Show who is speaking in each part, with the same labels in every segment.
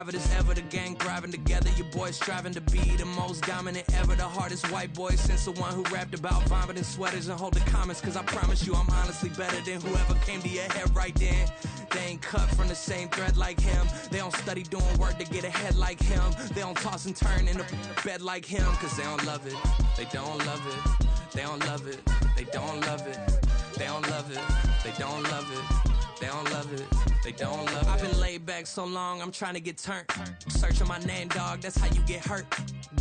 Speaker 1: As ever, the gang thriving together, your boys striving to be the most dominant ever, the hardest white boy since the one who rapped about vomiting sweaters and holding comments, cause I promise you I'm honestly better than whoever came to your head right then. They ain't cut from the same thread like him. They don't study doing work to get ahead like him. They don't toss and turn in the bed like him, cause they don't love it. They don't love it. They don't love it. They don't love it. They don't love it. They don't love it. They don't love it. They don't love it. I've been laid back so long, I'm trying to get turned. Searching my name, dog, that's how you get hurt.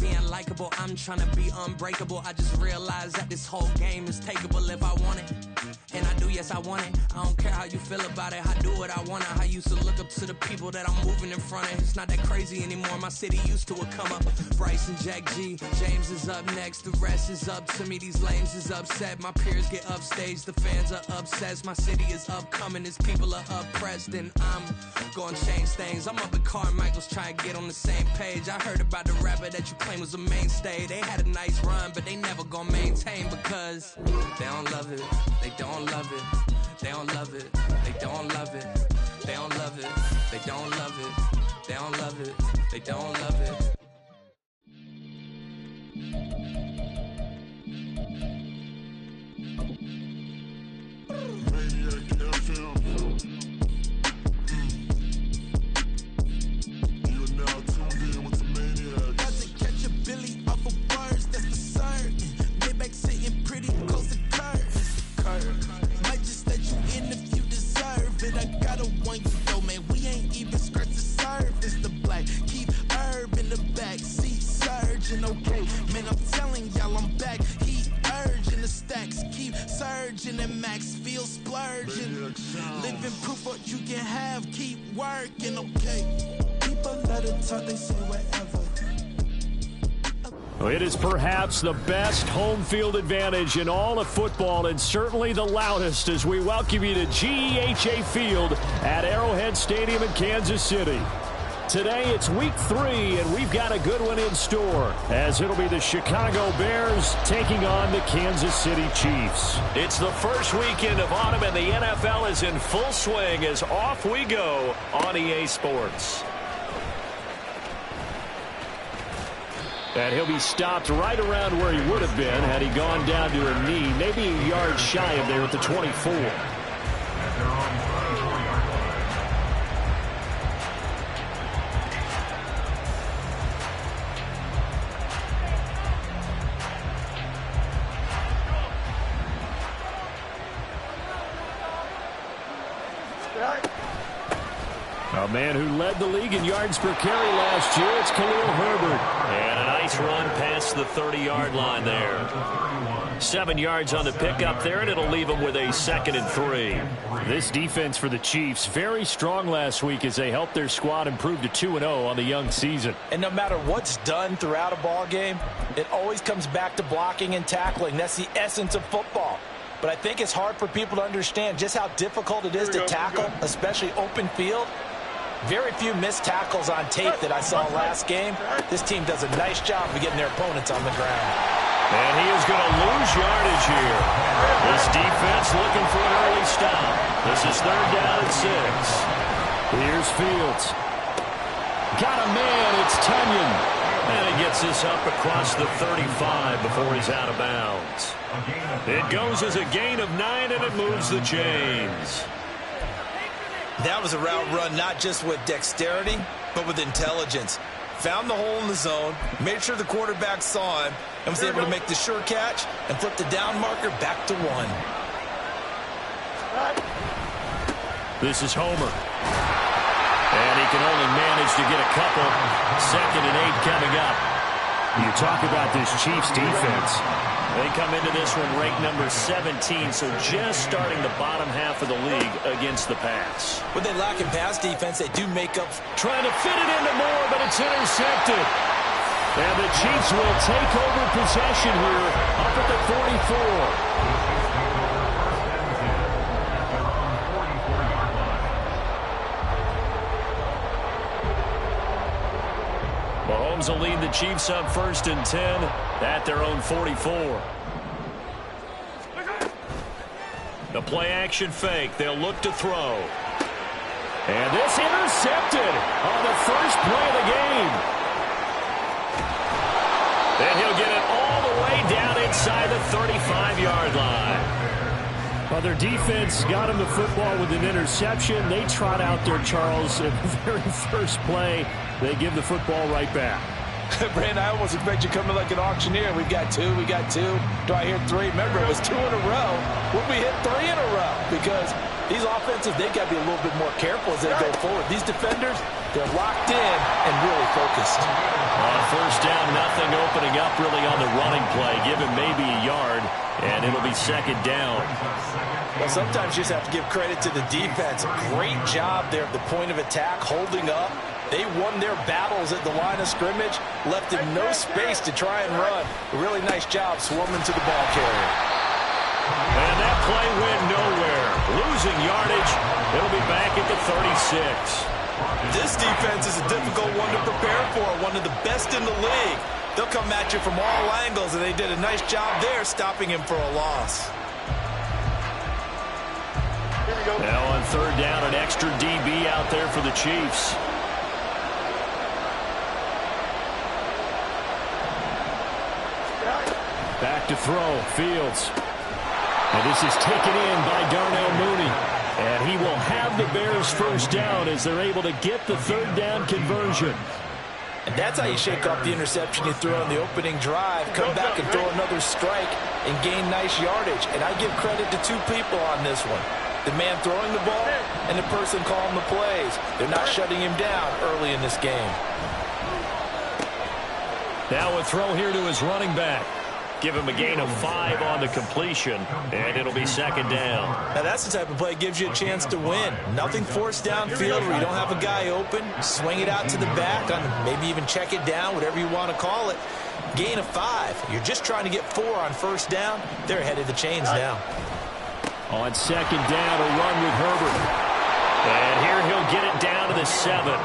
Speaker 1: Being likable, I'm trying to be unbreakable. I just realized that this whole game is takeable if I want it. And I do, yes, I want it. I don't care how you feel about it. I do what I want. I used to look up to the people that I'm moving in front of. It's not that crazy anymore. My city used to a come up. Bryce and Jack G. James is up next. The rest is up to me. These lames is upset. My peers get upstaged. The fans are obsessed. My city is upcoming. Its people are oppressed. And I'm gonna change things. I'm up at Carmichael's trying to get on the same page. I heard about the rapper that you claim was a mainstay. They had a nice run, but they never gonna maintain because they don't love it. They don't love it. They don't love it. They don't love it. They don't love it. They don't love it. They don't love it. They don't love it.
Speaker 2: Okay, man, I'm telling y'all I'm back. Heat urging the stacks, keep surging and max feel splurging. Living proof what you can have, keep working, okay. People let it talk, they say whatever.
Speaker 3: It is perhaps the best home field advantage in all of football and certainly the loudest as we welcome you to GEHA Field at Arrowhead Stadium in Kansas City. Today it's week 3, and we've got a good one in store, as it'll be the Chicago Bears taking on the Kansas City Chiefs.
Speaker 4: It's the first weekend of autumn, and the NFL is in full swing as off we go on EA Sports.
Speaker 3: And he'll be stopped right around where he would have been had he gone down to a knee, maybe a yard shy of there at the 24. A man who led the league in yards per carry last year, it's Khalil Herbert.
Speaker 4: And a nice run past the 30-yard line there. 7 yards on the pickup there, and it'll leave them with a 2nd and 3.
Speaker 3: This defense for the Chiefs, very strong last week as they helped their squad improve to 2-0 on the young season.
Speaker 5: And no matter what's done throughout a ball game, it always comes back to blocking and tackling. That's the essence of football. But I think it's hard for people to understand just how difficult it is to tackle, especially open field. Very few missed tackles on tape that I saw last game. This team does a nice job of getting their opponents on the ground.
Speaker 4: And he is going to lose yardage here. This defense looking for an early stop. This is 3rd down and 6.
Speaker 3: Here's Fields. Got a man, it's Tunyon.
Speaker 4: And he gets this up across the 35 before he's out of bounds. It goes as a gain of 9, and it moves the chains.
Speaker 5: That was a route run not just with dexterity, but with intelligence. Found the hole in the zone, made sure the quarterback saw him, and was able to make the sure catch and flip the down marker back to 1.
Speaker 3: This is Homer. And he can only manage to get a couple. 2nd and 8 coming up. You talk about this Chiefs defense.
Speaker 4: They come into this one ranked number 17, so just starting the bottom half of the league against the pass.
Speaker 5: When they lack in pass defense, they do make up.
Speaker 3: Trying to fit it into Moore, but it's intercepted. And the Chiefs will take over possession here up at the 44.
Speaker 4: Mahomes will lead the Chiefs up 1st and 10 at their own 44. The play action fake. They'll look to throw.
Speaker 3: And this intercepted on the first play of the game. And he'll get it all the way down inside the 35-yard line. Well, their defense got him the football with an interception. They trot out there, Charles, in the very first play. They give the football right back.
Speaker 5: Brandon, I almost expect you coming like an auctioneer. We've got two. Do I hear three? Remember, it was 2 in a row. Would we hit 3 in a row? Because these offenses, they got to be a little bit more careful as they go forward. These defenders, they're locked in and really focused.
Speaker 4: On first down, nothing opening up really on the running play. Give him maybe a yard, and it'll be second down.
Speaker 5: Well, sometimes you just have to give credit to the defense. Great job there at the point of attack, holding up. They won their battles at the line of scrimmage, left him no space to try and run. A really nice job swarming to the ball carrier.
Speaker 4: And that play went nowhere. Losing yardage. It'll be back at the 36.
Speaker 5: This defense is a difficult one to prepare for, one of the best in the league. They'll come at you from all angles, and they did a nice job there stopping him for a loss.
Speaker 4: Now on third down, an extra DB out there for the Chiefs.
Speaker 3: Back to throw, Fields. And this is taken in by Darnell Mooney. And he will have the Bears first down as they're able to get the third down conversion.
Speaker 5: And that's how you shake off the interception you threw on the opening drive. Come back and throw another strike and gain nice yardage. And I give credit to 2 people on this one. The man throwing the ball and the person calling the plays. They're not shutting him down early in this game.
Speaker 4: Now a throw here to his running back. Give him a gain of 5 on the completion, and it'll be second down.
Speaker 5: Now that's the type of play that gives you a chance to win. Nothing forced downfield where you don't have a guy open. Swing it out to the back, maybe even check it down, whatever you want to call it. Gain of 5. You're just trying to get 4 on first down. They're ahead of the chains now.
Speaker 3: On second down, a run with Herbert.
Speaker 4: And here he'll get it down to the 7.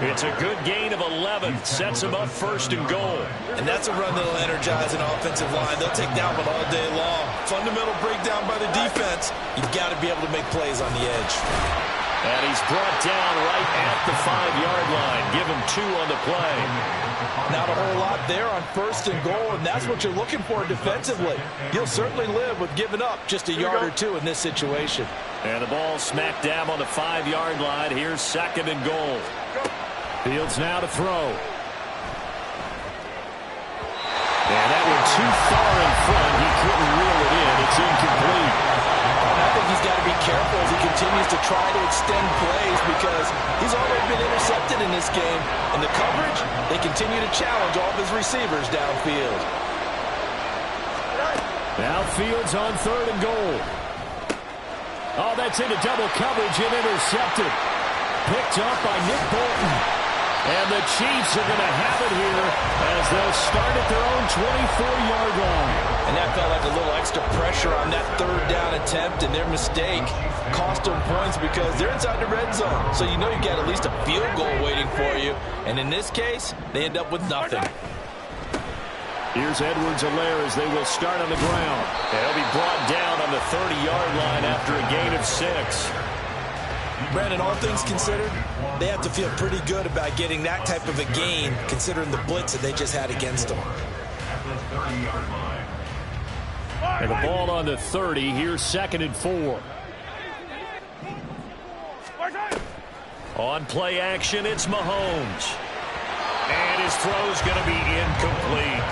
Speaker 4: It's a good gain of 11. Sets him up first and goal.
Speaker 5: And that's a run that'll energize an offensive line. They'll take that one all day long. Fundamental breakdown by the defense. You've got to be able to make plays on the edge.
Speaker 4: And he's brought down right at the 5-yard line. Give him 2 on the play.
Speaker 5: Not a whole lot there on first and goal, and that's what you're looking for defensively. You'll certainly live with giving up just a yard or 2 in this situation.
Speaker 4: And the ball smack dab on the 5-yard line. Here's second and goal.
Speaker 3: Fields now to throw. And that went too far in front. He couldn't reel it in. It's incomplete.
Speaker 5: I think he's got to be careful as he continues to try to extend plays because he's already been intercepted in this game. And the coverage, they continue to challenge all of his receivers downfield.
Speaker 3: Now Fields on third and goal. Oh, that's into double coverage and intercepted. Picked up by Nick Bolton. And the Chiefs are going to have it here as they'll start at their own 24-yard line.
Speaker 5: And that felt like a little extra pressure on that third down attempt, and their mistake cost them points because they're inside the red zone. So you know you got at least a field goal waiting for you. And in this case, they end up with nothing.
Speaker 3: Here's Edwards-Helaire as they will start on the ground.
Speaker 4: They'll be brought down on the 30-yard line after a gain of 6.
Speaker 5: Brandon, all things considered, they have to feel pretty good about getting that type of a gain considering the blitz that they just had against them.
Speaker 3: And the ball on the 30. Here's second and 4.
Speaker 4: On play action, it's Mahomes. And his throw's going to be incomplete.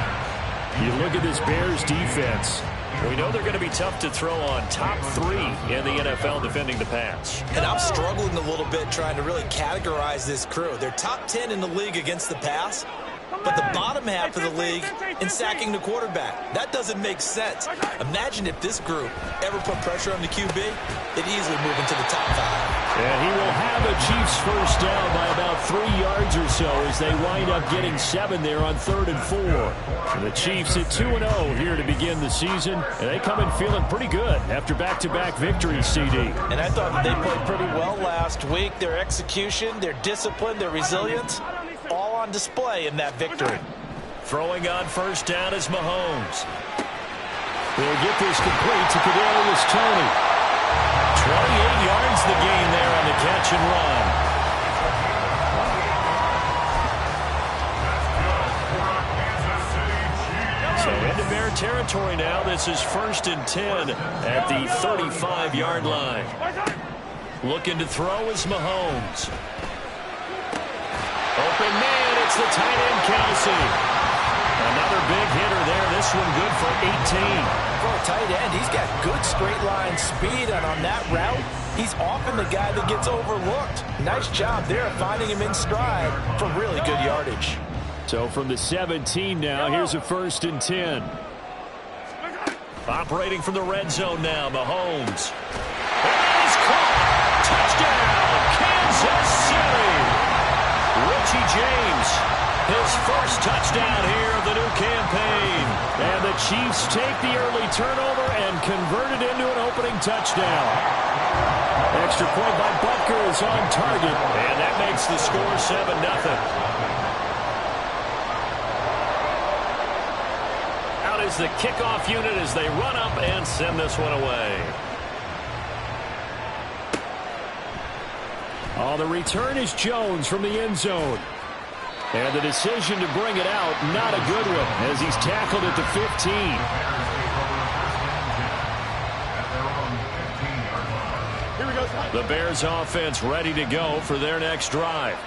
Speaker 3: You look at this Bears defense.
Speaker 4: We know they're going to be tough to throw on. Top 3 in the NFL defending the pass.
Speaker 5: And I'm struggling a little bit trying to really categorize this crew. They're top 10 in the league against the pass, but the bottom half of the league in sacking the quarterback. That doesn't make sense. Imagine if this group ever put pressure on the QB, they'd easily move into the top 5.
Speaker 3: And he will have the Chiefs first down by about 3 yards or so as they wind up getting 7 there on third and 4. And the Chiefs at 2-0 here to begin the season. And they come in feeling pretty good after back-to-back victories, CD.
Speaker 5: And I thought that they played pretty well last week. Their execution, their discipline, their resilience, all on display in that victory.
Speaker 4: Throwing on first down is Mahomes.
Speaker 3: They'll get this complete to Kadarius Toney.
Speaker 4: 28 yards the gain there on the catch and run. So into Bear territory now. This is 1st and 10 at the 35-yard line. Looking to throw is Mahomes. Open man, it's the tight end, Kelsey. Another big hitter there. This one good for 18.
Speaker 5: For a tight end, he's got good straight line speed, and on that route, he's often the guy that gets overlooked. Nice job there of finding him in stride for really good yardage.
Speaker 3: So from the 17 now, here's a 1st and 10.
Speaker 4: Operating from the red zone now, Mahomes. And he's caught. Touchdown, Kansas City. Richie James, his first touchdown here of the new campaign.
Speaker 3: And the Chiefs take the early turnover and convert it into an opening touchdown. Extra point by Butker is on target.
Speaker 4: And that makes the score 7-0. Out is the kickoff unit as they run up and send this one away.
Speaker 3: Oh, the return is Jones from the end zone. And the decision to bring it out, not a good one, as he's tackled at the 15. The Bears offense ready to go for their next drive.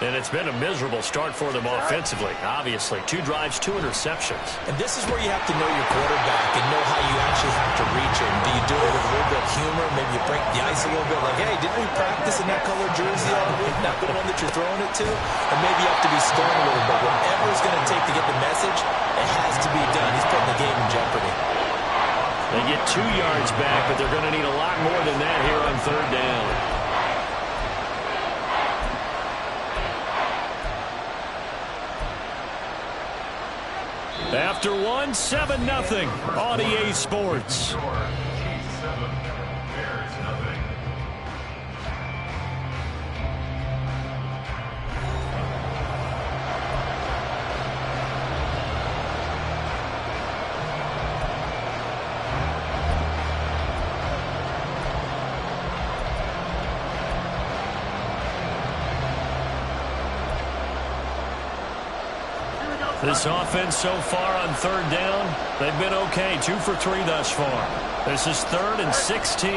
Speaker 4: And it's been a miserable start for them offensively. Obviously, 2 drives, 2 interceptions.
Speaker 5: And this is where you have to know your quarterback and know how you actually have to reach him. Do you do it with a little bit of humor? Maybe you break the ice a little bit. Like, hey, didn't we practice in that color jersey all week? Not the one that you're throwing it to. And maybe you have to be stern a little bit. Whatever it's going to take to get the message, it has to be done. He's putting the game in jeopardy.
Speaker 4: They get 2 yards back, but they're going to need a lot more than that here on 3rd down.
Speaker 3: After 1, 7-0 on EA Sports.
Speaker 4: This offense so far on 3rd down, they've been okay. 2 for 3 thus far. This is 3rd and 16.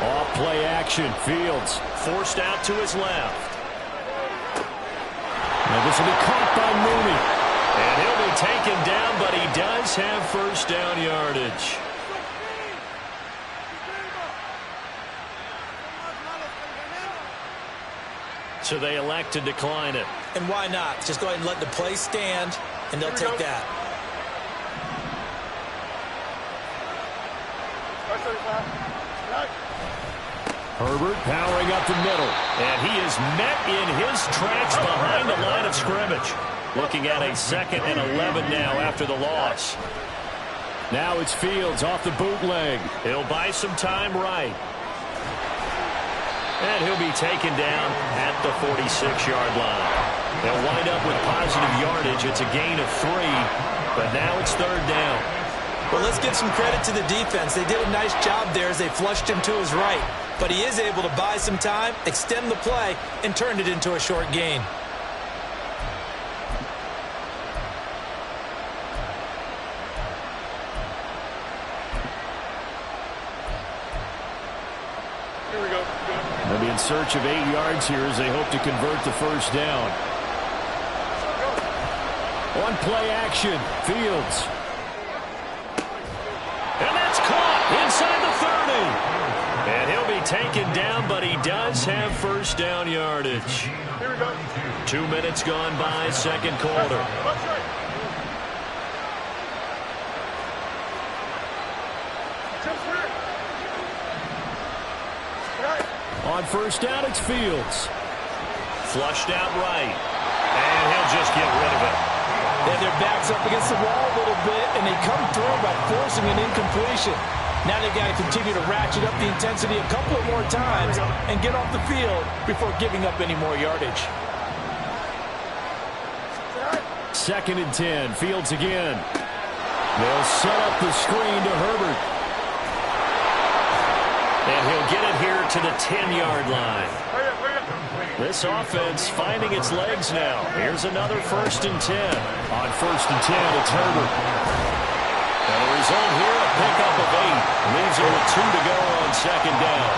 Speaker 3: Off play action. Fields
Speaker 4: forced out to his left.
Speaker 3: Now this will be caught by Mooney.
Speaker 4: And he'll be taken down, but he does have 1st down yardage. So they elect to decline it.
Speaker 5: And why not? Just go ahead and let the play stand, and they'll take that.
Speaker 3: Herbert powering up the middle.
Speaker 4: And he is met in his tracks behind the line of scrimmage. Looking at a 2nd and 11 now after the loss.
Speaker 3: Now it's Fields off the bootleg.
Speaker 4: He'll buy some time right. And he'll be taken down at the 46-yard line. They'll wind up with positive yardage. It's a gain of 3, but now it's 3rd down.
Speaker 5: Well, let's give some credit to the defense. They did a nice job there as they flushed him to his right. But he is able to buy some time, extend the play, and turn it into a short gain.
Speaker 3: They'll be in search of 8 yards here as they hope to convert the 1st down. On play action, Fields.
Speaker 4: And that's caught inside the 30. And he'll be taken down, but he does have 1st down yardage. 2 minutes gone by, 2nd quarter.
Speaker 3: On 1st down, it's Fields.
Speaker 4: Flushed out right. And he'll just get rid of it.
Speaker 5: And their backs up against the wall a little bit, and they come through by forcing an incompletion. Now they've got to continue to ratchet up the intensity a couple of more times and get off the field before giving up any more yardage.
Speaker 3: 2nd and 10. Fields again. They'll set up the screen to Herbert.
Speaker 4: And he'll get it here to the 10-yard line. This offense finding its legs now. Here's another 1st and 10. On 1st and 10, it's Herbert. And the result here, a pickup of 8. Leaves it with 2 to go on 2nd down.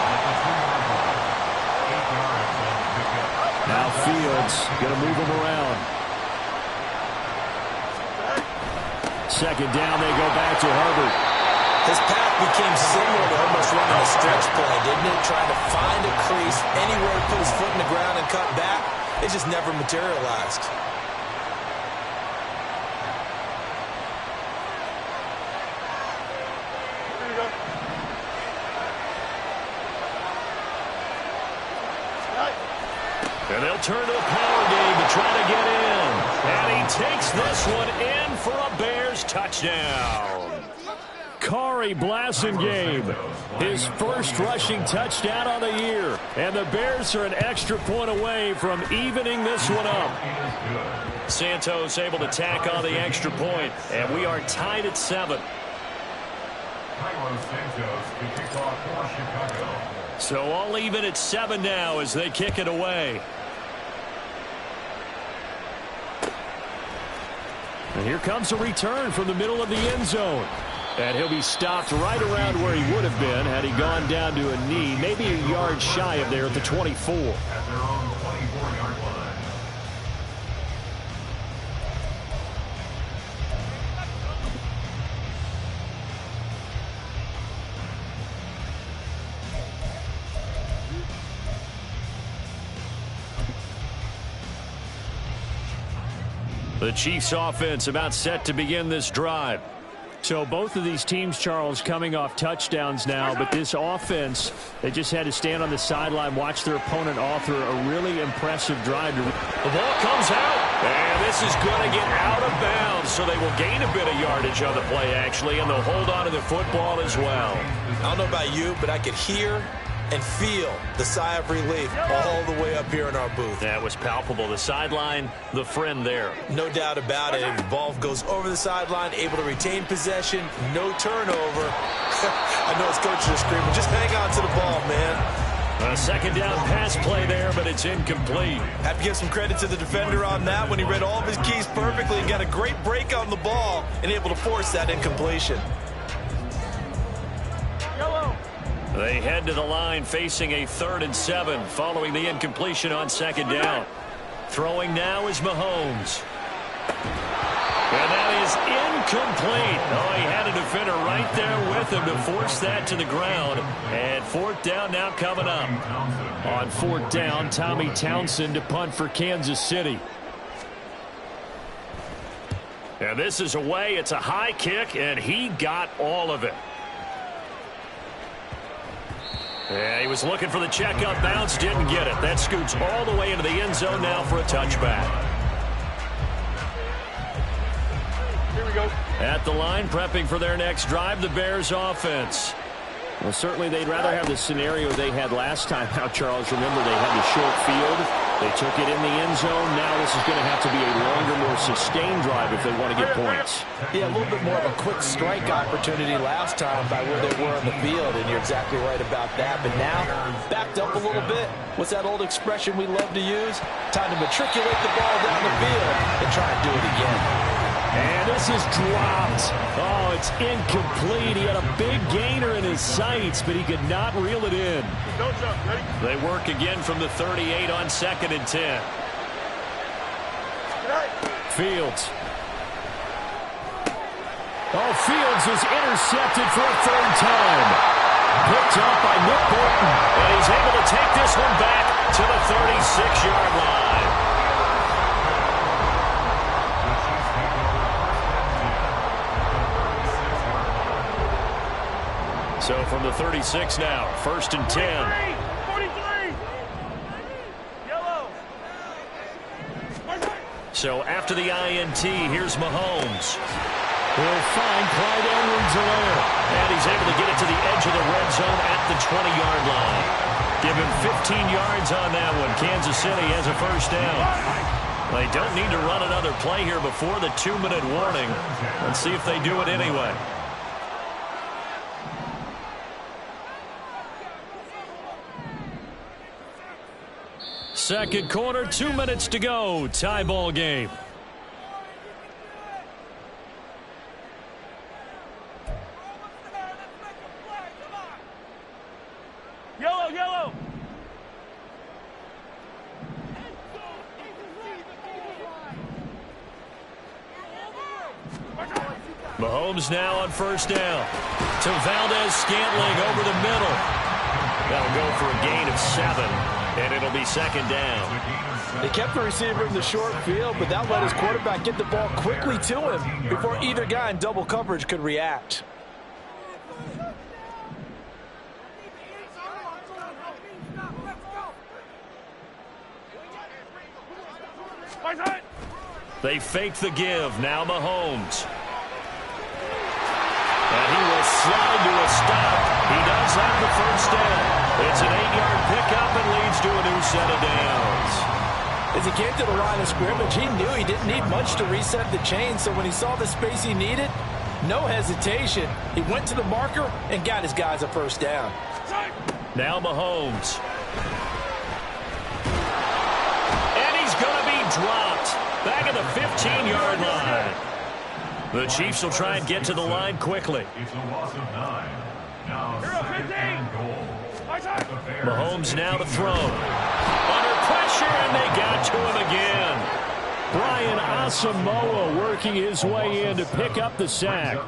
Speaker 3: Now Fields going to move him around. 2nd down, they go back to Herbert.
Speaker 5: His path became similar to almost running a stretch play, didn't it? Trying to find a crease, anywhere to put his foot in the ground and cut back. It just never materialized.
Speaker 4: And they'll turn to the power game to try to get in. And he takes this one in for a Bears touchdown.
Speaker 3: Kari Blasingame, his first rushing touchdown on the year. And the Bears are an extra point away from evening this one up.
Speaker 4: Santos able to tack on the extra point, and we are tied at 7. So all even at 7 now as they kick it away.
Speaker 3: And here comes a return from the middle of the end zone. And he'll be stopped right around where he would have been had he gone down to a knee, maybe a yard shy of there at the 24.
Speaker 4: The Chiefs offense about set to begin this drive.
Speaker 3: So both of these teams, Charles, coming off touchdowns now, but this offense, they just had to stand on the sideline, watch their opponent author a really impressive drive.
Speaker 4: The ball comes out, and this is going to get out of bounds, so they will gain a bit of yardage on the play, actually, and they'll hold on to the football as well.
Speaker 5: I don't know about you, but I could hear and feel the sigh of relief all the way up here in our booth.
Speaker 4: That was palpable. The sideline, the friend there.
Speaker 5: No doubt about it. The ball goes over the sideline, able to retain possession, no turnover. I know his coaches are screaming, just hang on to the ball, man.
Speaker 4: A 2nd down pass play there, but it's incomplete.
Speaker 5: Have to give some credit to the defender on that when he read all of his keys perfectly and got a great break on the ball and able to force that incompletion.
Speaker 4: They head to the line facing a 3rd and 7 following the incompletion on 2nd down. Throwing now is Mahomes. And that is incomplete. Oh, he had a defender right there with him to force that to the ground. And 4th down now coming up.
Speaker 3: On 4th down, Tommy Townsend to punt for Kansas City.
Speaker 4: And this is away. It's a high kick, and he got all of it. Yeah, he was looking for the checkup bounce, didn't get it. That scoots all the way into the end zone now for a touchback.
Speaker 6: Here we go.
Speaker 3: At the line, prepping for their next drive, the Bears offense. Well, certainly they'd rather have the scenario they had last time out, Charles. Remember, they had the short field. They took it in the end zone. Now this is going to have to be a longer, more sustained drive if they want to get points.
Speaker 5: Yeah, a little bit more of a quick strike opportunity last time by where they were on the field, and you're exactly right about that. But now, backed up a little bit. What's that old expression we love to use? Time to matriculate the ball down the field and try and do it again.
Speaker 3: And this is dropped. Oh, it's incomplete. He had a big gainer in his sights, but he could not reel it in.
Speaker 6: Don't jump. Ready?
Speaker 4: They work again from the 38 on 2nd and 10.
Speaker 3: Fields. Oh, Fields is intercepted for a 3rd time. Picked up by Nick Bolton.
Speaker 4: And he's able to take this one back to the 36-yard line. So from the 36 now, 1st and 10.
Speaker 6: 43. Yellow.
Speaker 4: So after the INT, here's Mahomes.
Speaker 3: He'll find Clyde Edwards-Helaire.
Speaker 4: And he's able to get it to the edge of the red zone at the 20-yard line. Give him 15 yards on that one. Kansas City has a 1st down. They don't need to run another play here before the 2-minute warning. Let's see if they do it anyway.
Speaker 3: Second quarter, 2 minutes to go. Tie ball game.
Speaker 6: Yellow, yellow.
Speaker 3: Mahomes now on first down. To Valdez-Scantling over the middle. That'll go for a gain of 7, and it'll be second down.
Speaker 5: They kept the receiver in the short field, but that let his quarterback get the ball quickly to him before either guy in double coverage could react.
Speaker 3: They fake the give. Now Mahomes. And he will slide to a stop. He does have the first down. It's an 8-yard pickup and leads to a new set of downs.
Speaker 5: As he came to the line of scrimmage, he knew he didn't need much to reset the chain, so when he saw the space he needed, no hesitation. He went to the marker and got his guys a first down.
Speaker 3: Now Mahomes. And he's going to be dropped. Back at the 15-yard line. The Chiefs will try and get to the line quickly.
Speaker 7: It's a loss of 9. Now second and goal.
Speaker 3: Mahomes now to throw. Under pressure, and they got to him again. Brian Asamoah working his way in to pick up the sack.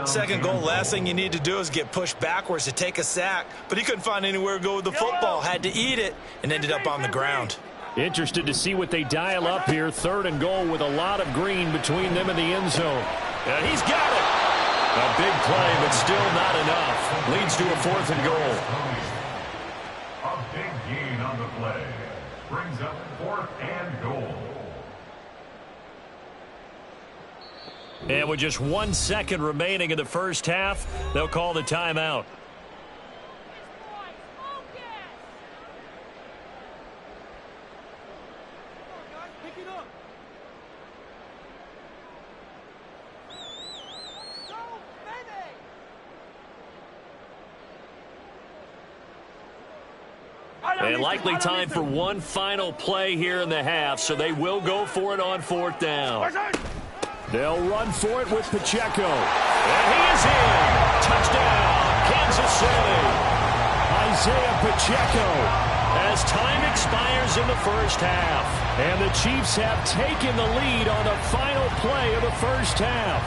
Speaker 5: Second goal, last thing you need to do is get pushed backwards to take a sack. But he couldn't find anywhere to go with the football. Had to eat it and ended up on the ground.
Speaker 3: Interested to see what they dial up here. Third and goal with a lot of green between them and the end zone. And he's got it. A big play, but still not enough. Leads to a fourth and goal.
Speaker 7: A big gain on the play. Brings up 4th and goal.
Speaker 3: And with just 1 second remaining in the first half, they'll call the timeout. And likely time for one final play here in the half, so they will go for it on 4th down. They'll run for it with Pacheco. And he is in. Touchdown, Kansas City. Isaiah Pacheco. As time expires in the first half. And the Chiefs have taken the lead on the final play of the first half.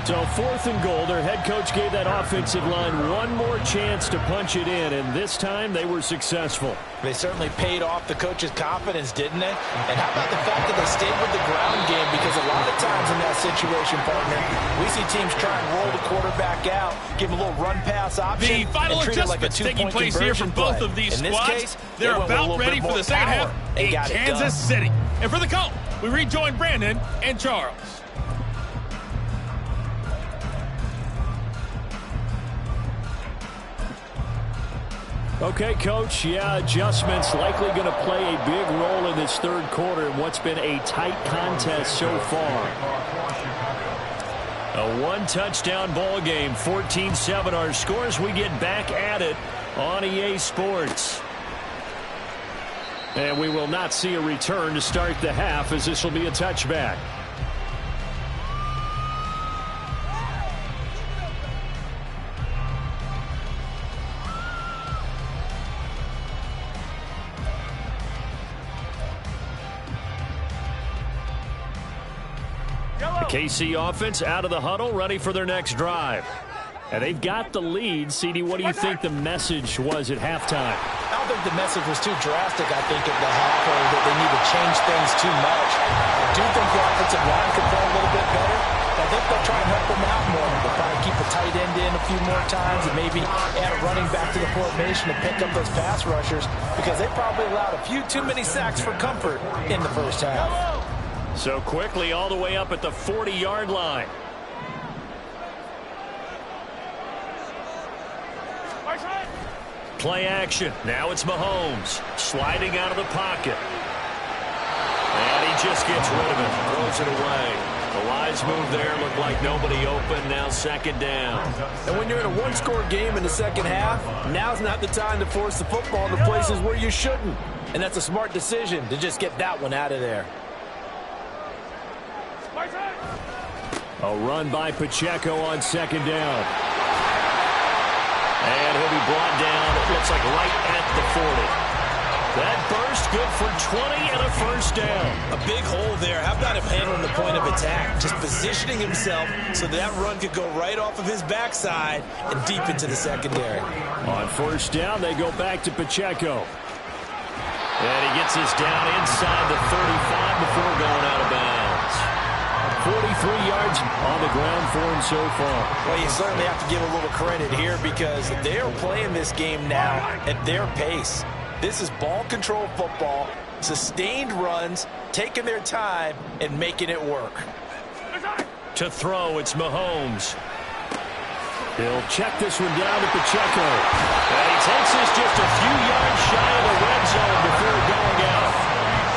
Speaker 3: So 4th and goal, their head coach gave that offensive line one more chance to punch it in, and this time they were successful.
Speaker 5: They certainly paid off the coach's confidence, didn't they? And how about the fact that they stayed with the ground game? Because a lot of times in that situation, partner, we see teams try and roll the quarterback out, give him a little run-pass option,
Speaker 8: the final
Speaker 5: and treat it like a
Speaker 8: adjustments taking
Speaker 5: two-point
Speaker 8: place here from both of these
Speaker 5: in
Speaker 8: squads.
Speaker 5: This case,
Speaker 8: they're about ready for the second half in Kansas City. And for the call, we rejoin Brandon and Charles.
Speaker 3: Okay, Coach, adjustments likely going to play a big role in this third quarter in what's been a tight contest so far. A one-touchdown ball game, 14-7 our scores. We get back at it on EA Sports. And we will not see a return to start the half, as this will be a touchback. KC offense out of the huddle, ready for their next drive. And they've got the lead. CD, what do you think the message was at halftime?
Speaker 5: I don't think the message was too drastic, I think, at the half, or that they need to change things too much. I do think the offensive line could play a little bit better. I think they'll try and help them out more. They'll probably keep a tight end in a few more times and maybe add a running back to the formation to pick up those pass rushers, because they probably allowed a few too many sacks for comfort in the first half.
Speaker 3: So quickly all the way up at the 40-yard line. Play action. Now it's Mahomes sliding out of the pocket. And he just gets rid of it. Throws it away. The wise move there. Looked like nobody open. Now second down.
Speaker 5: And when you're in a one-score game in the second half, now's not the time to force the football into places where you shouldn't. And that's a smart decision to just get that one out of there.
Speaker 3: A run by Pacheco on second down.
Speaker 4: And he'll be brought down, it looks like right at the 40. That burst good for 20 and a first down.
Speaker 5: A big hole there. How about him handling the point of attack? Just positioning himself so that run could go right off of his backside and deep into the secondary.
Speaker 3: On first down, they go back to Pacheco.
Speaker 4: And he gets us down inside the 35 before going out of bounds.
Speaker 3: 43 yards on the ground for him so far.
Speaker 5: Well, you certainly have to give a little credit here because they're playing this game now at their pace. This is ball control football, sustained runs, taking their time and making it work.
Speaker 4: To throw, it's Mahomes.
Speaker 3: He'll check this one down to Pacheco.
Speaker 4: And he takes us just a few yards shy of the red zone before going out.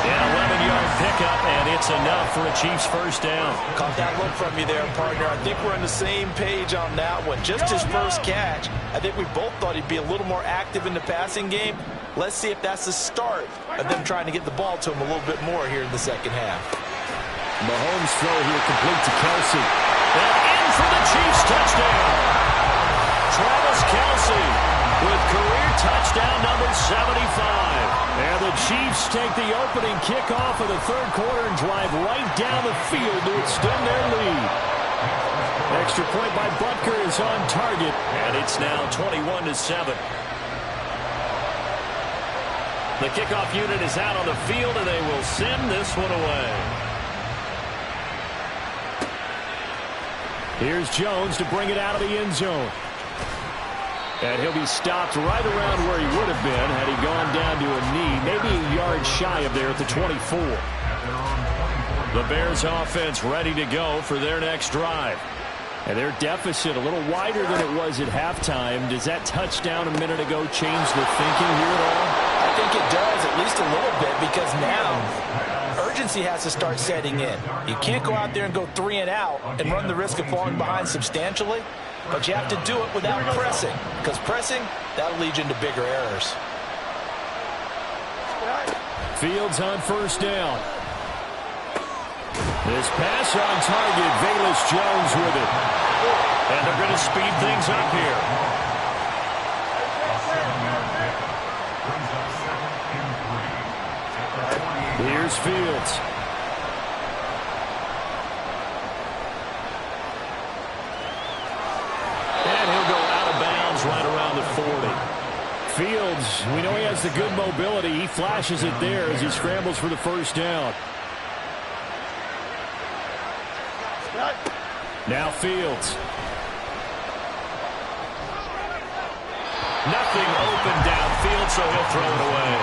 Speaker 4: An 11-yard pickup, and it's enough for a Chiefs first down.
Speaker 5: Caught that look from you there, partner. I think we're on the same page on that one. Just his first catch. I think we both thought he'd be a little more active in the passing game. Let's see if that's the start of them trying to get the ball to him a little bit more here in the second half.
Speaker 3: Mahomes throw here complete to Kelsey.
Speaker 4: And in for the Chiefs touchdown. Travis Kelsey with career touchdown number 75.
Speaker 3: And the Chiefs take the opening kickoff of the third quarter and drive right down the field to extend their lead. Extra point by Butker is on target.
Speaker 4: And it's now 21-7. The kickoff unit is out on the field, and they will send this one away.
Speaker 3: Here's Jones to bring it out of the end zone. And he'll be stopped right around where he would have been had he gone down to a knee, maybe a yard shy of there at the 24.
Speaker 4: The Bears offense ready to go for their next drive.
Speaker 3: And their deficit a little wider than it was at halftime. Does that touchdown a minute ago change the thinking here at all?
Speaker 5: I think it does, at least a little bit, because now urgency has to start setting in. You can't go out there and go 3 and out and run the risk of falling behind substantially, but you have to do it without pressing, because pressing, that'll lead you into bigger errors.
Speaker 3: Fields on first down. This pass on target, Velus Jones with it.
Speaker 4: And they're going to speed things up here.
Speaker 3: Here's Fields.
Speaker 4: And he'll go out of bounds right around the 40.
Speaker 3: Fields, we know he has the good mobility. He flashes it there as he scrambles for the first down. Now Fields.
Speaker 4: Nothing open downfield, so he'll throw it away.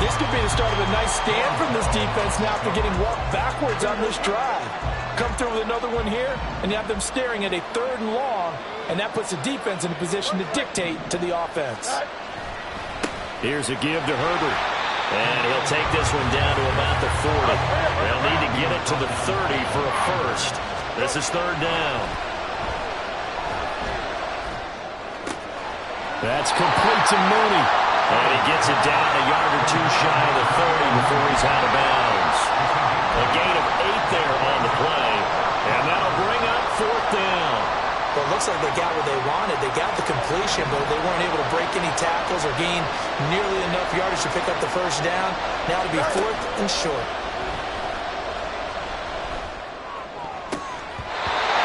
Speaker 5: This could be the start of a nice stand from this defense now after getting walked backwards on this drive. Come through with another one here, and you have them staring at a 3rd and long, and that puts the defense in a position to dictate to the offense.
Speaker 3: Here's a give to Herbert.
Speaker 4: And he'll take this one down to about the 40. They'll need to get it to the 30 for a first. This is 3rd down.
Speaker 3: That's complete to Mooney.
Speaker 4: And he gets it down a yard or 2 shy of the 30 before he's out of bounds. A gain of 8 there on the play. And that'll bring up 4th down.
Speaker 5: Well, it looks like they got what they wanted. They got the completion, but they weren't able to break any tackles or gain nearly enough yardage to pick up the first down. Now it'll be 4th and short.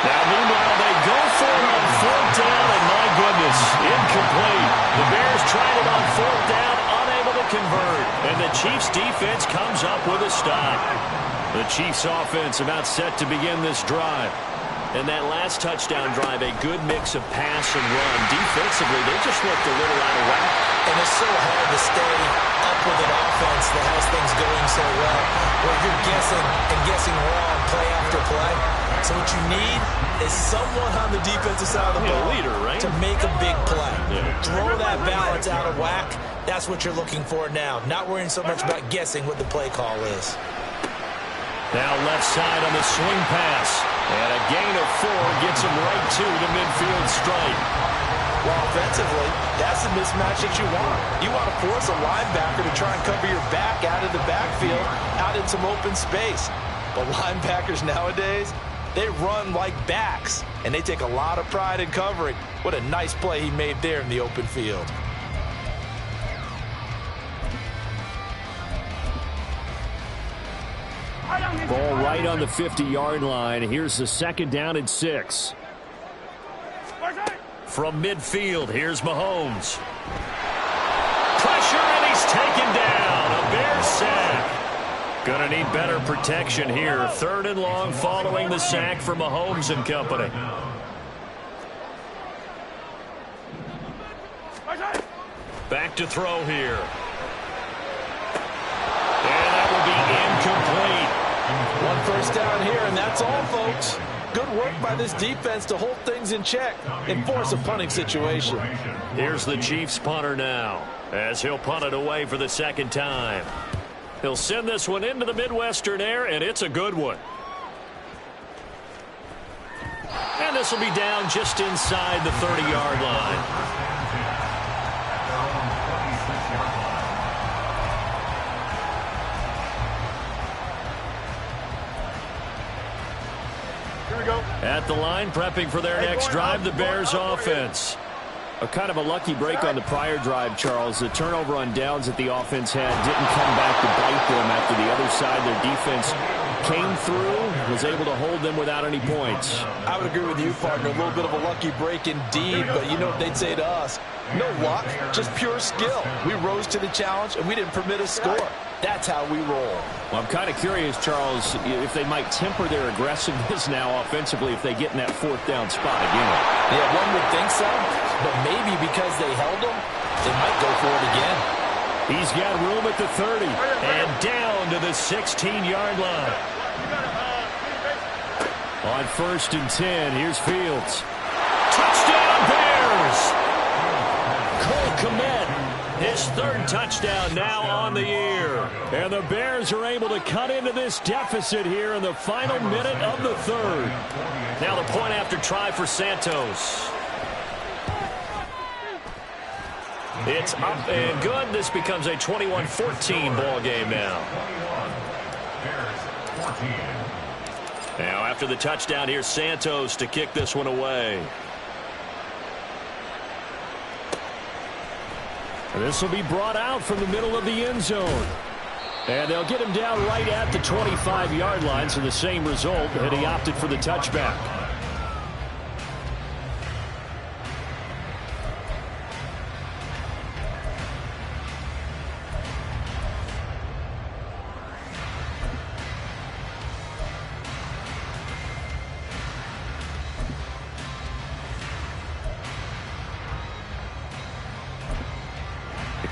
Speaker 4: Now, meanwhile, they go for it on 4th down, and my goodness, incomplete. The Bears tried it on 4th down, unable to convert. And the Chiefs' defense comes up with a stop. The Chiefs' offense about set to begin this drive. And that last touchdown drive, a good mix of pass and run. Defensively, they just looked a little out of whack.
Speaker 5: And it's so hard to stay up with an offense that has things going so well, where you're guessing and guessing wrong play after play. So what you need is someone on the defensive side of the ball
Speaker 4: leader, right?
Speaker 5: to make a big play. Throw that balance out of whack. That's what you're looking for now. Not worrying so much about guessing what the play call is.
Speaker 4: Now left side on the swing pass. And a gain of 4 gets him right to the midfield stripe.
Speaker 5: Well, offensively, that's the mismatch that you want. You want to force a linebacker to try and cover your back out of the backfield, out in some open space. But linebackers nowadays, they run like backs, and they take a lot of pride in covering. What a nice play he made there in the open field.
Speaker 3: Ball right on the 50-yard line. Here's the second down and 6.
Speaker 4: From midfield, here's Mahomes. Pressure, and he's taken down. A Bears sack. Gonna need better protection here. 3rd and long following the sack for Mahomes and company. Back to throw here. And that will be incomplete.
Speaker 5: 1 first down here, and that's all, folks. Good work by this defense to hold things in check and force a punting situation.
Speaker 4: Here's the Chiefs punter now, as he'll punt it away for the 2nd time. He'll send this one into the Midwestern air, and it's a good one. And this will be down just inside the 30-yard line.
Speaker 6: Here we go.
Speaker 3: At the line, prepping for their next drive, the Bears offense. A kind of a lucky break on the prior drive, Charles. The turnover on downs that the offense had didn't come back to bite them after the other side. Their defense came through, was able to hold them without any points.
Speaker 5: I would agree with you, partner. A little bit of a lucky break indeed, but you know what they'd say to us? No luck, just pure skill. We rose to the challenge, and we didn't permit a score. That's how we roll.
Speaker 3: Well, I'm kind of curious, Charles, if they might temper their aggressiveness now offensively if they get in that 4th down spot again.
Speaker 5: Yeah, one would think so, but maybe because they held them, they might go for it again.
Speaker 3: He's got room at the 30 and down to the 16-yard line. On 1st and 10, here's Fields.
Speaker 4: Touchdown, Bears! Cole Kmet, his 3rd touchdown now on the year.
Speaker 3: And the Bears are able to cut into this deficit here in the final minute of the 3rd.
Speaker 4: Now the point after try for Santos. It's up and good. This becomes a 21-14 ball game now. Now after the touchdown, here's Santos to kick this one away.
Speaker 3: And this will be brought out from the middle of the end zone. And they'll get him down right at the 25-yard line, so the same result, and he opted for the touchback.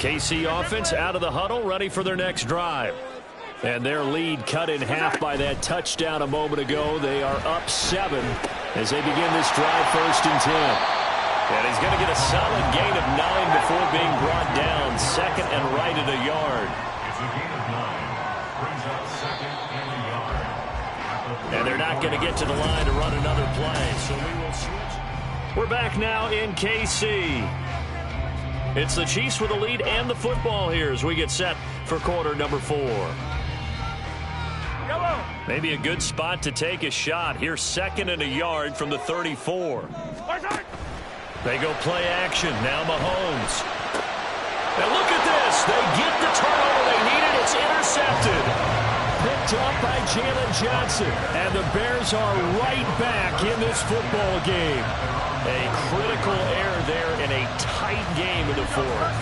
Speaker 3: KC offense out of the huddle, ready for their next drive. And their lead cut in half by that touchdown a moment ago. They are up 7 as they begin this drive, 1st and 10.
Speaker 4: And he's going to get a solid gain of 9 before being brought down. 2nd and right at a yard.
Speaker 7: It's a gain of 9. Brings up 2nd and a yard.
Speaker 4: And they're not going to get to the line to run another play. So we will switch. We're back now in KC. It's the Chiefs with the lead and the football here as we get set for quarter number 4. Maybe a good spot to take a shot. Here's 2nd and a yard from the 34. They go play action. Now Mahomes. And look at this. They get the turnover they needed. It's intercepted.
Speaker 3: Picked up by Jalen Johnson. And the Bears are right back in this football game.
Speaker 4: A critical error there in a tight game in the 4th.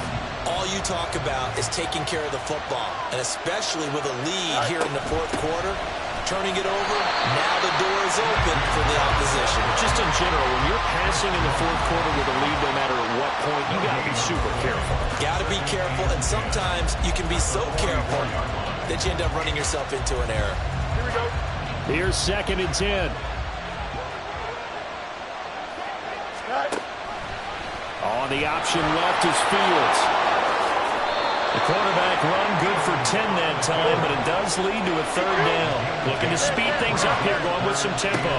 Speaker 5: All you talk about is taking care of the football, and especially with a lead here in the 4th quarter, turning it over, now the door is open for the opposition.
Speaker 4: Just in general, when you're passing in the 4th quarter with a lead, no matter at what point, you got to be super careful.
Speaker 5: Got to be careful, and sometimes you can be so careful that you end up running yourself into an error.
Speaker 6: Here we go.
Speaker 3: Here's 2nd and 10. On the option left is Fields.
Speaker 4: The quarterback run good for 10 that time, but it does lead to a 3rd down. Looking to speed things up here, going with some tempo.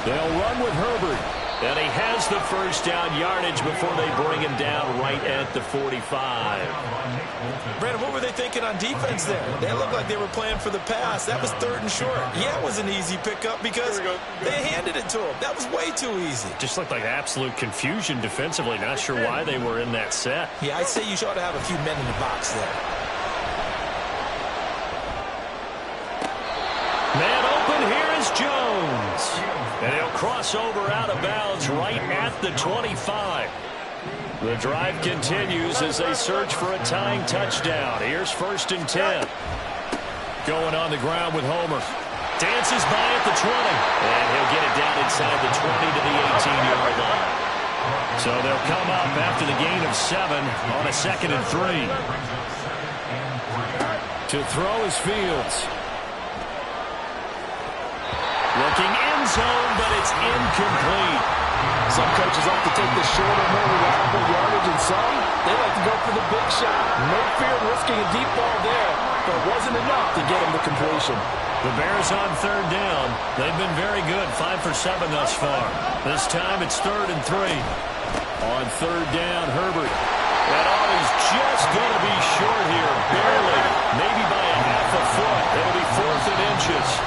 Speaker 3: They'll run with Herbert. And he has the first down yardage before they bring him down right at the 45.
Speaker 5: Brandon, what were they thinking on defense there? They looked like they were playing for the pass. That was 3rd and short. Yeah, it was an easy pickup because they handed it to him. That was way too easy.
Speaker 3: Just looked like absolute confusion defensively. Not sure why they were in that set.
Speaker 5: Yeah, I'd say you ought to have a few men in the box there.
Speaker 3: Man open, here is Jones. And he'll cross over out of bounds right at the 25. The drive continues as they search for a tying touchdown. Here's 1st and 10. Going on the ground with Homer. Dances by at the 20. And he'll get it down inside the 20 to the 18-yard line. So they'll come up after the gain of 7 on a 2nd and 3. To throw is Fields. Looking end zone, but it's incomplete.
Speaker 5: Some coaches like to take the shorter, more reliable yardage, and some, they like to go for the big shot. No fear of risking a deep ball there, but it wasn't enough to get him to completion.
Speaker 3: The Bears on 3rd down. They've been very good, 5 for 7 thus far. This time it's 3rd and 3. On 3rd down, Herbert. And he's just going to be short here, barely, maybe by a half a foot. It'll be 4th and inches.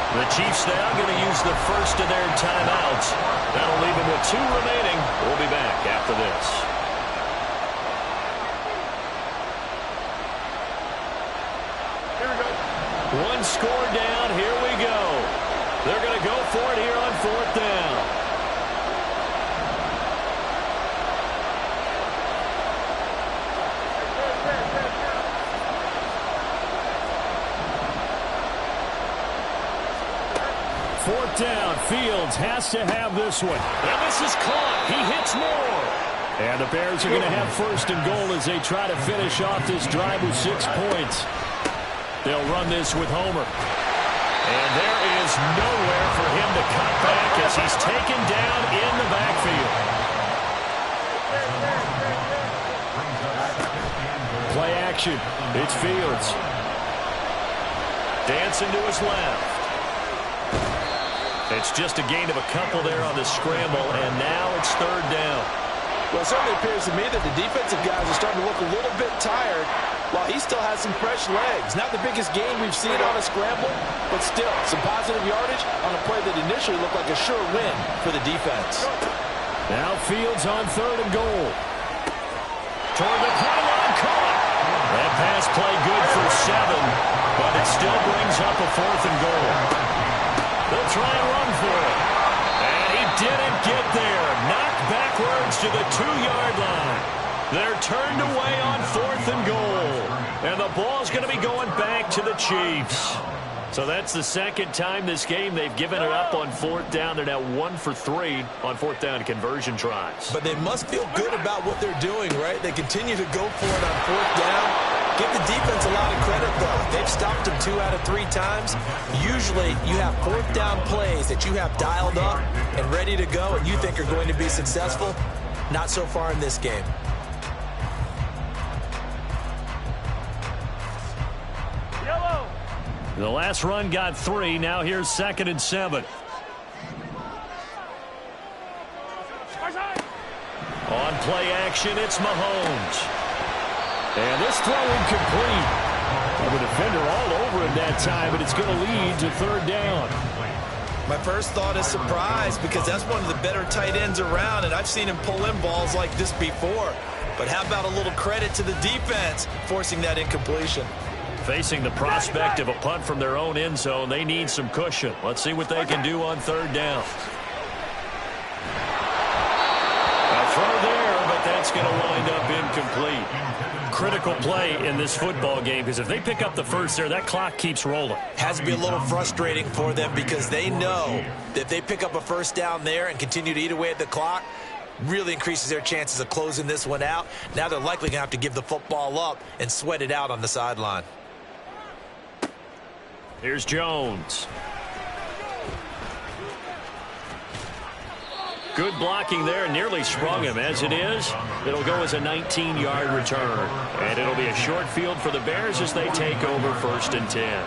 Speaker 3: The Chiefs now going to use the first of their timeouts. That'll leave them with 2 remaining. We'll be back after this.
Speaker 6: Here we go.
Speaker 3: 1 score down. Here we go. They're going to go for it here on 4th down. Fourth down, Fields has to have this one. And this is caught. He hits more. And the Bears are going to have 1st and goal as they try to finish off this drive with 6 points. They'll run this with Homer. And there is nowhere for him to cut back as he's taken down in the backfield. Play action. It's Fields. Dancing to his left. It's just a gain of a couple there on the scramble, and now it's 3rd down.
Speaker 5: Well, it certainly appears to me that the defensive guys are starting to look a little bit tired while he still has some fresh legs. Not the biggest gain we've seen on a scramble, but still some positive yardage on a play that initially looked like a sure win for the defense.
Speaker 3: Now Fields on 3rd and goal. Toward the pylon, caught. That pass play good for 7, but it still brings up a 4th and goal. They'll try and run for it. And he didn't get there. Knocked backwards to the 2-yard line. They're turned away on 4th and goal. And the ball's going to be going back to the Chiefs. So that's the 2nd time this game they've given it up on 4th down. They're now 1 for 3 on 4th down conversion tries.
Speaker 5: But they must feel good about what they're doing, right? They continue to go for it on 4th down. Give the defense a lot of credit, though. They've stopped them 2 out of 3 times. Usually, you have 4th down plays that you have dialed up and ready to go and you think are going to be successful. Not so far in this game.
Speaker 6: Yellow.
Speaker 3: The last run got 3. Now here's 2nd and 7. On play action, it's Mahomes. And this throw incomplete. And the defender all over him that time, but it's going to lead to 3rd down.
Speaker 5: My first thought is surprise because that's one of the better tight ends around, and I've seen him pull in balls like this before. But how about a little credit to the defense forcing that incompletion?
Speaker 3: Facing the prospect of a punt from their own end zone, they need some cushion. Let's see what they can do on 3rd down. A throw there, but that's going to wind up incomplete. Critical play in this football game because if they pick up the first there, that clock keeps rolling.
Speaker 5: Has to be a little frustrating for them because they know that if they pick up a 1st down there and continue to eat away at the clock, really increases their chances of closing this one out. Now they're likely going to have to give the football up and sweat it out on the sideline.
Speaker 3: Here's Jones. Good blocking there, nearly sprung him. As it is, it'll go as a 19-yard return. And it'll be a short field for the Bears as they take over 1st and 10.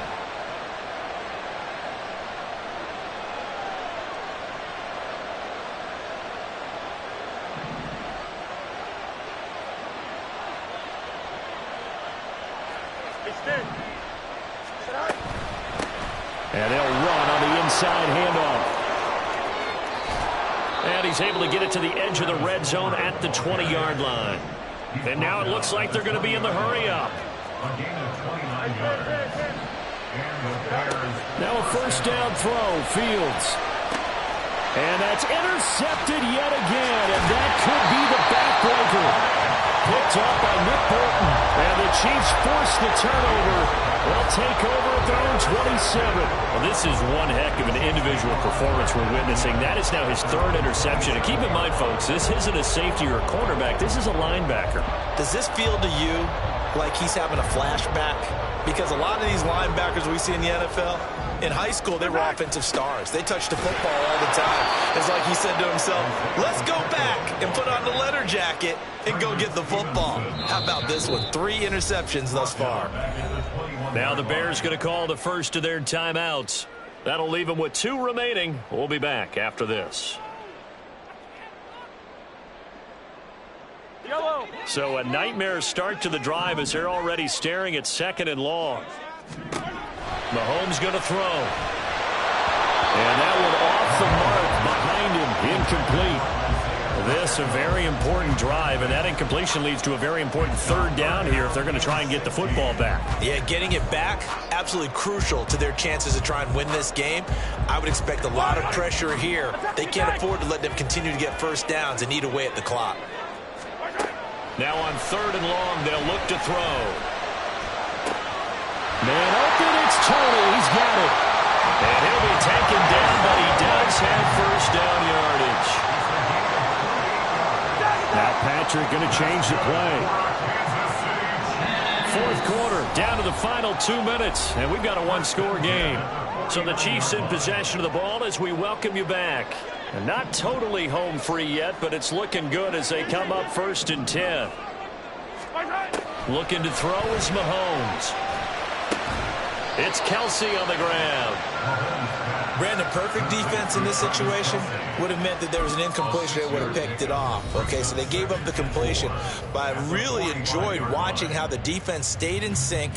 Speaker 3: And they'll run on the inside handoff. And he's able to get it to the edge of the red zone at the 20-yard line. And now it looks like they're going to be in the hurry-up. Now a first down throw, Fields. And that's intercepted yet again, and that could be the backbreaker. Picked up by Nick Bolton, and the Chiefs force the turnover. They'll take over at their own 27.
Speaker 4: Well, this is one heck of an individual performance we're witnessing. That is now his third interception. And keep in mind, folks, this isn't a safety or a cornerback. This is a linebacker.
Speaker 5: Does this feel to you like he's having a flashback? Because a lot of these linebackers we see in the NFL, in high school, they were offensive stars. They touched the football all the time. It's like he said to himself, let's go back and put on the leather jacket and go get the football. How about this one? 3 interceptions thus far.
Speaker 4: Now the Bears going to call the first of their timeouts. That'll leave them with 2 remaining. We'll be back after this.
Speaker 6: Yellow.
Speaker 4: So a nightmare start to the drive as they're already staring at 2nd and long. Mahomes going to throw. And that one off the mark behind him, incomplete. This a very important drive, and that incompletion leads to a very important 3rd down here if they're going to try and get the football back.
Speaker 5: Yeah, getting it back, absolutely crucial to their chances to try and win this game. I would expect a lot of pressure here. They can't afford to let them continue to get first downs and eat away at the clock.
Speaker 4: Now on 3rd and long, they'll look to throw.
Speaker 3: Man open, it's Tony. He's got it.
Speaker 4: And he'll be taken down, but he does have first down yardage.
Speaker 3: Now Patrick going to change the play.
Speaker 4: 4th quarter, down to the final 2 minutes, and we've got a 1-score game. So the Chiefs in possession of the ball as we welcome you back. And not totally home free yet, but it's looking good as they come up 1st and 10. Looking to throw is Mahomes. It's Kelsey on the ground.
Speaker 5: Brandon, perfect defense in this situation would have meant that there was an incompletion. They would have picked it off. Okay, so they gave up the completion. But I really enjoyed watching how the defense stayed in sync,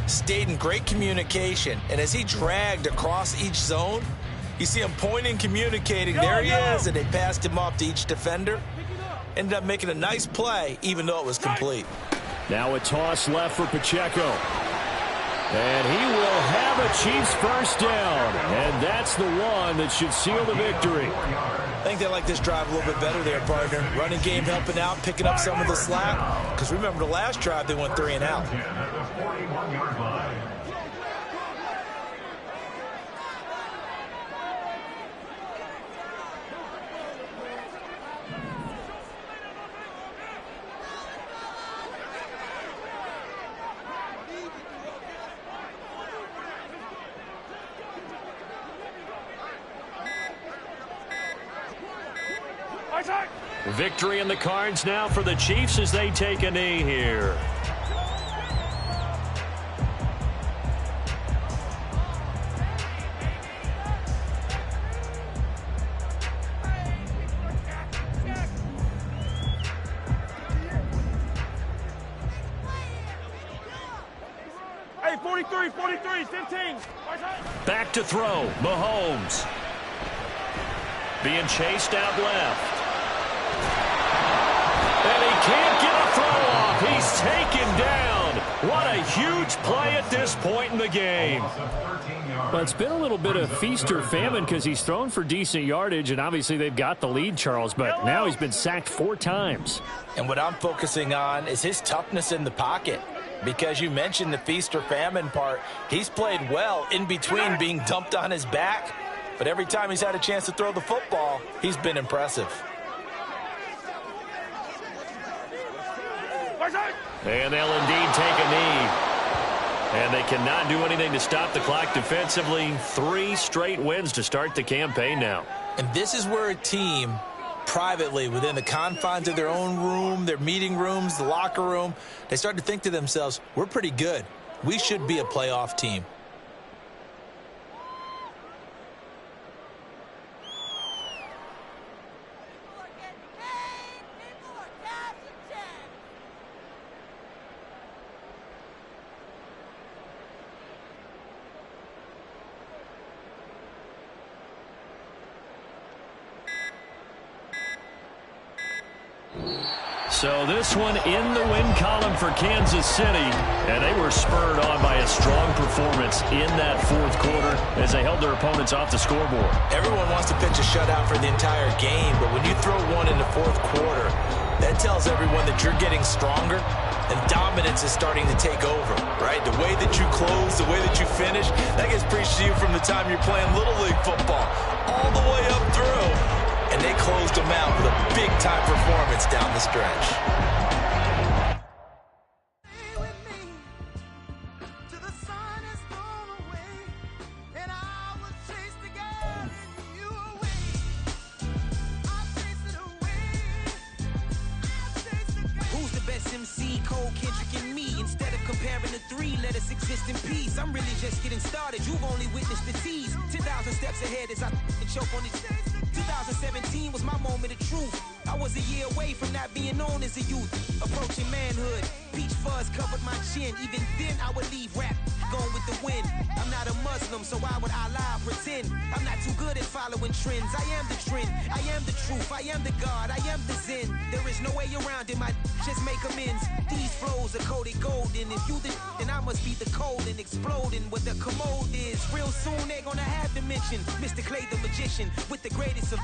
Speaker 5: stayed in great communication. And as he dragged across each zone, you see him pointing, communicating. There he is, and they passed him off to each defender. Ended up making a nice play, even though it was complete.
Speaker 3: Now a toss left for Pacheco. And he will have a Chiefs first down. And that's the one that should seal the victory.
Speaker 5: I think they like this drive a little bit better there, partner. Running game helping out, picking up some of the slack. Because remember, the last drive, they went 3 and out.
Speaker 4: Victory in the cards now for the Chiefs as they take a knee here.
Speaker 6: Hey, 43, 15.
Speaker 4: Back to throw, Mahomes. Being chased out left. And he can't get a throw off. He's taken down. What a huge play at this point in the game.
Speaker 3: Well, it's been a little bit of feast or famine because he's thrown for decent yardage, and obviously they've got the lead, Charles, but now he's been sacked 4 times.
Speaker 5: And what I'm focusing on is his toughness in the pocket. Because you mentioned the feast or famine part. He's played well in between being dumped on his back. But every time he's had a chance to throw the football, he's been impressive.
Speaker 4: And they'll indeed take a knee. And they cannot do anything to stop the clock defensively. 3 straight wins to start the campaign now.
Speaker 5: And this is where a team, privately, within the confines of their own room, their meeting rooms, the locker room, they start to think to themselves, we're pretty good. We should be a playoff team.
Speaker 3: So this one in the win column for Kansas City, and they were spurred on by a strong performance in that fourth quarter as they held their opponents off the scoreboard.
Speaker 5: Everyone wants to pitch a shutout for the entire game, but when you throw one in the fourth quarter, that tells everyone that you're getting stronger and dominance is starting to take over, right? The way that you close, the way that you finish, that gets preached to you from the time you're playing Little League football all the way up through. And they closed them out with a big-time performance down the stretch.
Speaker 1: Exist in peace. I'm really just getting started. You've only witnessed the tease. 10,000 steps ahead as I choke on these. 2017 was my moment of truth. I was a year away from not being known as a youth. Approaching manhood. Peach fuzz covered my chin. Even then I would leave rap going with the wind. I'm not a Muslim, so why would I lie or pretend? I'm not too good at following trends. I am the trend. I am the truth. I am the God. I am the Zen. There is no way around it. My just make amends. These flows are coated golden. If you then I must be the cold and exploding what the commode is. Real soon they're gonna have to mention Mr. Clay the magician with the greatest of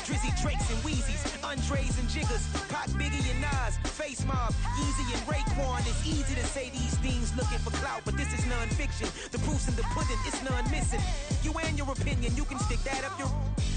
Speaker 1: Drizzy, Drakes, and Wheezies, Andres and Jiggers, Pac, Biggie, and Nas, Face Mob, Easy and Raekwon. It's easy to say these things looking for clout, but this is non-fiction. The proof's in the pudding, it's none missing. You and your opinion, you can stick that up your...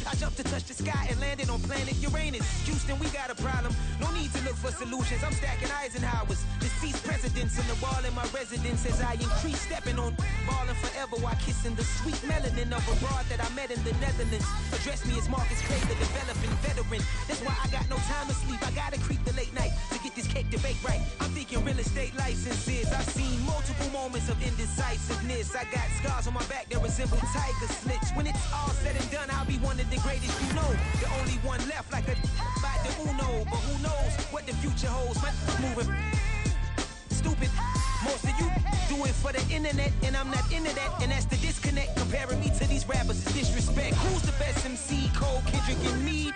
Speaker 1: I jumped to touch the sky and landed on planet Uranus. Houston, we got a problem. No need to look for solutions. I'm stacking Eisenhowers. Deceased presidents in the wall in my residence as I increase stepping on balling forever while kissing the sweet melanin of a broad that I met in the Netherlands. Address me as Marcus Clay, the developing veteran. That's why I got no time to sleep. I gotta creep the late night to get this cake to bake right. I'm thinking real estate licenses. I've seen multiple moments of indecisiveness. I got scars on my back that resemble tiger slits. When it's all said and done, I'll be one of the greatest you know. The only one left like a by the Uno. But who knows what the future holds. My moving stupid. Most of you do it for the internet, and I'm not into that. And that's the disconnect. Comparing me to these rappers is disrespect. Who's the best MC? Cole, Kendrick, and me?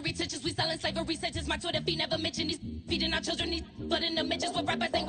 Speaker 9: Slavery teachers, we selling slavery sentences. My Twitter feed never mentioned these feeding our children. These but in the mentions with rappers ain't